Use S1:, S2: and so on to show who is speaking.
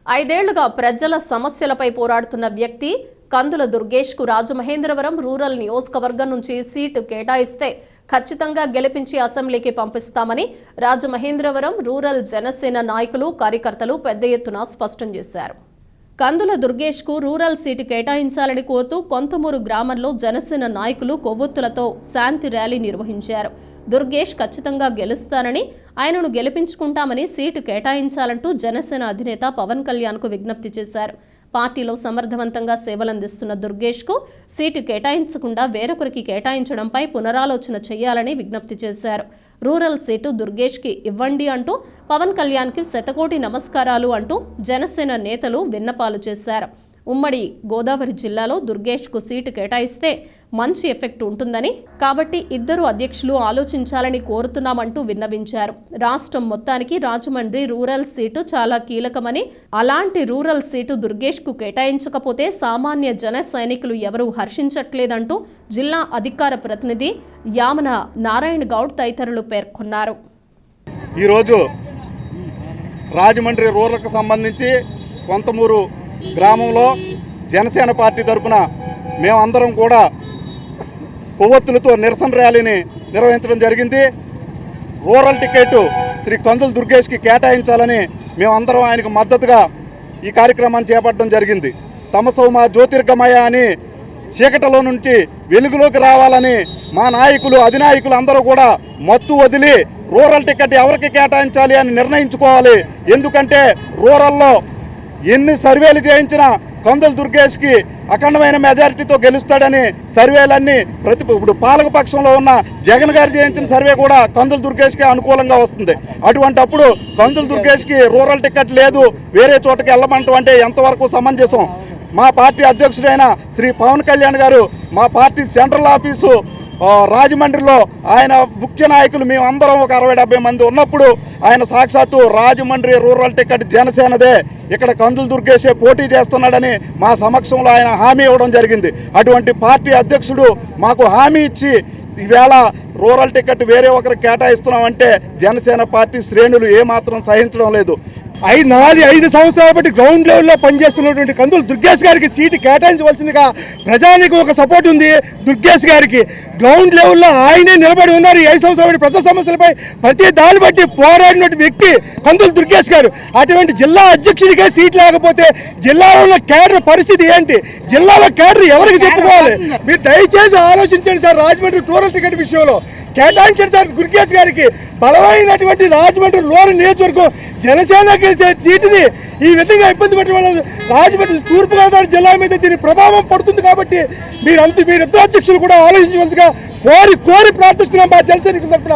S1: ఐదేళ్లుగా ప్రజల సమస్యలపై పోరాడుతున్న వ్యక్తి కందుల దుర్గేష్ కు రాజమహేంద్రవరం రూరల్ నియోజకవర్గం నుంచి సీటు కేటాయిస్తే ఖచ్చితంగా గెలిపించి అసెంబ్లీకి పంపిస్తామని రాజమహేంద్రవరం రూరల్ జనసేన నాయకులు కార్యకర్తలు పెద్ద ఎత్తున స్పష్టం చేశారు. కందుల దుర్గేష్ కు రూరల్ సీటు కేటాయించాలని కోరుతూ కొంతమూరు గ్రామంలో జనసేన నాయకులు కొవ్వొత్తులతో శాంతి ర్యాలీ నిర్వహించారు. దుర్గేష్ ఖచ్చితంగా గెలుస్తానని, ఆయనను గెలిపించుకుంటామని సీటు కేటాయించాలంటూ జనసేన అధినేత పవన్ కళ్యాణ్ కు విజ్ఞప్తి చేశారు. పార్టీలో సమర్థవంతంగా సేవలందిస్తున్న దుర్గేష్ కు సీటు కేటాయించకుండా వేరొకరికి కేటాయించడంపై పునరాలోచన చేయాలని విజ్ఞప్తి చేశారు. రూరల్ సీటు దుర్గేష్ కి ఇవ్వండి అంటూ పవన్ కళ్యాణ్ కి శతకోటి నమస్కారాలు అంటూ జనసేన నేతలు విన్నపాలు చేశారు. ఉమ్మడి గోదావరి జిల్లాలో దుర్గేష్ కు సీటు కేటాయిస్తే మంచి ఎఫెక్ట్ ఉంటుందని, కాబట్టి ఇద్దరు అధ్యక్షులు ఆలోచించాలని కోరుతున్నామంటూ విన్నవించారు. రాష్ట్రం మొత్తానికి రాజమండ్రి రూరల్ సీటు చాలా కీలకమని, అలాంటి రూరల్ సీటు దుర్గేష్ కు కేటాయించకపోతే సామాన్య జన సైనికులు ఎవరూ హర్షించట్లేదంటూ జిల్లా అధికార ప్రతినిధి యామన నారాయణ గౌడ్ తదితరులు పేర్కొన్నారు.
S2: ఈరోజు రాజమండ్రి రూరల్కు సంబంధించి కొంతమూరు గ్రామంలో జనసేన పార్టీ తరఫున మేమందరం కూడా కొవ్వొత్తులతో నిరసన ర్యాలీని నిర్వహించడం జరిగింది. రూరల్ టికెట్ శ్రీ కందుల దుర్గేష్కి కేటాయించాలని మేమందరం ఆయనకు మద్దతుగా ఈ కార్యక్రమాన్ని చేపట్టడం జరిగింది. తమసౌమ జ్యోతిర్గమయ అని చీకటిలో నుంచి వెలుగులోకి రావాలని మా నాయకులు అధినాయకులు అందరూ కూడా మత్తు వదిలి రూరల్ టికెట్ ఎవరికి కేటాయించాలి అని నిర్ణయించుకోవాలి. ఎందుకంటే రూరల్లో ఎన్ని సర్వేలు చేయించినా కందుల దుర్గేష్కి అఖండమైన మెజారిటీతో గెలుస్తాడని సర్వేలన్నీ ఇప్పుడు పాలకపక్షంలో ఉన్న జగన్ గారు చేయించిన సర్వే కూడా కందుల దుర్గేష్కి అనుకూలంగా వస్తుంది. అటువంటప్పుడు కందుల దుర్గేష్కి రూరల్ టికెట్ లేదు, వేరే చోటకి వెళ్ళమంటాం అంటే ఎంతవరకు సమంజసం? మా పార్టీ అధ్యక్షుడైన శ్రీ పవన్ కళ్యాణ్ గారు మా పార్టీ సెంట్రల్ ఆఫీసు రాజమండ్రిలో ఆయన ముఖ్య నాయకులు మేమందరం ఒక 60-70 మంది ఉన్నప్పుడు ఆయన సాక్షాత్తు రాజమండ్రి రూరల్ టికెట్ జనసేనదే, ఇక్కడ కందుల దుర్గేషే పోటీ చేస్తున్నాడని మా సమక్షంలో ఆయన హామీ ఇవ్వడం జరిగింది. అటువంటి పార్టీ అధ్యక్షుడు మాకు హామీ ఇచ్చి ఈవేళ రూరల్ టికెట్ వేరే ఒకరికి కేటాయిస్తున్నామంటే జనసేన పార్టీ శ్రేణులు ఏమాత్రం సహించడం లేదు.
S3: 5 సంవత్సరాల బట్టి గ్రౌండ్ లెవెల్లో పనిచేస్తున్నటువంటి కందుల దుర్గేష్ గారికి సీటు కేటాయించవలసిందిగా ప్రజానికి ఒక సపోర్ట్ ఉంది. దుర్గేష్ గారికి గ్రౌండ్ లెవెల్లో ఆయనే నిలబడి ఉన్నారు. 5 సంవత్సరాల బట్టి ప్రజా సమస్యలపై ప్రతి దాన్ని బట్టి పోరాడిన వ్యక్తి కందుల దుర్గేష్ గారు. అటువంటి జిల్లా అధ్యక్షుడికే సీట్ లేకపోతే జిల్లాలో ఉన్న కేడర్ పరిస్థితి ఏంటి? జిల్లాలో కేడర్ ఎవరికి చెప్పుకోవాలి? మీరు దయచేసి ఆలోచించండి సార్. రాజమండ్రి రూరల్ టికెట్ విషయంలో కేటాయించండి సార్. దుర్గేష్ గారికి బలమైనటువంటి రాజమండ్రి రూరల్ నియోజకవర్గం జనసేన గెలిచే సీటుని ఈ విధంగా ఇబ్బంది పెట్టడం వల్ల రాజమండ్రి తూర్పుగోదావరి జిల్లా మీద దీని ప్రభావం పడుతుంది. కాబట్టి మీరిద్దరు అధ్యక్షులు కూడా ఆలోచించవలసిగా కోరి ప్రార్థిస్తున్నాం మా జనసేన తరఫున.